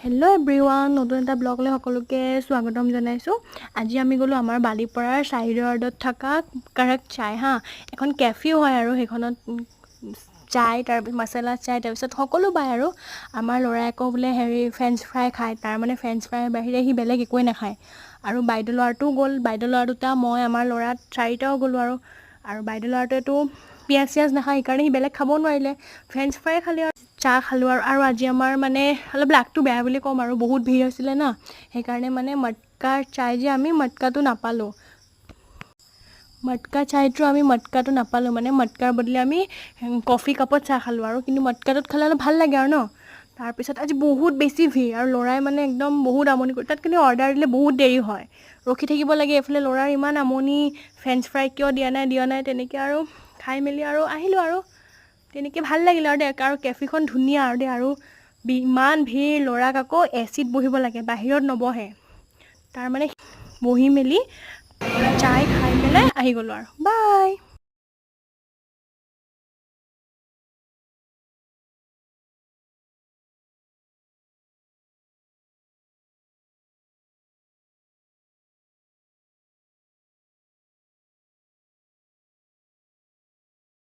Hello' everyone, নতুন এটা ব্লগলৈ সকলোকে স্বাগতম জনাইছোঁ। আজি আমি গ'লোঁ আমাৰ বালিপৰাৰ চাইড ৰোডত থকা কাৰেক্ট চাই এখন কেফেও হয় আৰু সেইখনত চাই, তাৰপিছত মছলা চাই, তাৰপিছত সকলো পায় আৰু আমাৰ ল'ৰাই আকৌ বোলে ফ্ৰেঞ্চ ফ্ৰাই খায়। তাৰ মানে ফ্ৰেঞ্চ ফ্ৰাইৰ বাহিৰে সি বেলেগ একোৱেই নাখায়। আৰু বাইদেউ ল'ৰাটোও গ'ল, বাইদেউ ল'ৰা দুটা, মই আমাৰ ল'ৰা চাৰিটাও গ'লোঁ আৰু বাইদেউ ল'ৰাটোৱেতো পিঁয়াজ চিয়াজ নাখায়, সেইকাৰণে সি বেলেগ খাবও নোৱাৰিলে, ফ্ৰেঞ্চ ফ্ৰাই খালে আৰু চাহ খালোঁ। আৰু আজি আমাৰ মানে অলপ লাকটো বেয়া বুলি ক'ম আৰু বহুত ভিৰ হৈছিলে না, সেইকাৰণে মানে মটকা চাই যে আমি মটকাটো নাপালোঁ। মানে মটকাৰ বদলি আমি কফি কাপত চাহ খালোঁ আৰু কিন্তু মটকাটোত খালে অলপ ভাল লাগে আৰু ন। তাৰপিছত আজি বহুত বেছি ভিৰ আৰু ল'ৰাই মানে একদম বহুত আমনি কৰি, তাত কিন্তু অৰ্ডাৰ দিলে বহুত দেৰি হয়, ৰখি থাকিব লাগে। এইফালে ল'ৰাৰ ইমান আমনি, ফ্ৰেঞ্চ ফ্ৰাই কিয় দিয়া নাই তেনেকৈ আৰু খাই মেলি আৰু আহিলোঁ আৰু তেনেকৈ ভাল লাগিলে আৰু আৰু কেফেখন ধুনীয়া আৰু ইমান ভিৰ, ল'ৰাক আকৌ এচিত বহিব লাগে, বাহিৰত নবহে। তাৰ মানে বহি মেলি চাই খাই পেলাই আহি গ'লোঁ আৰু বাই।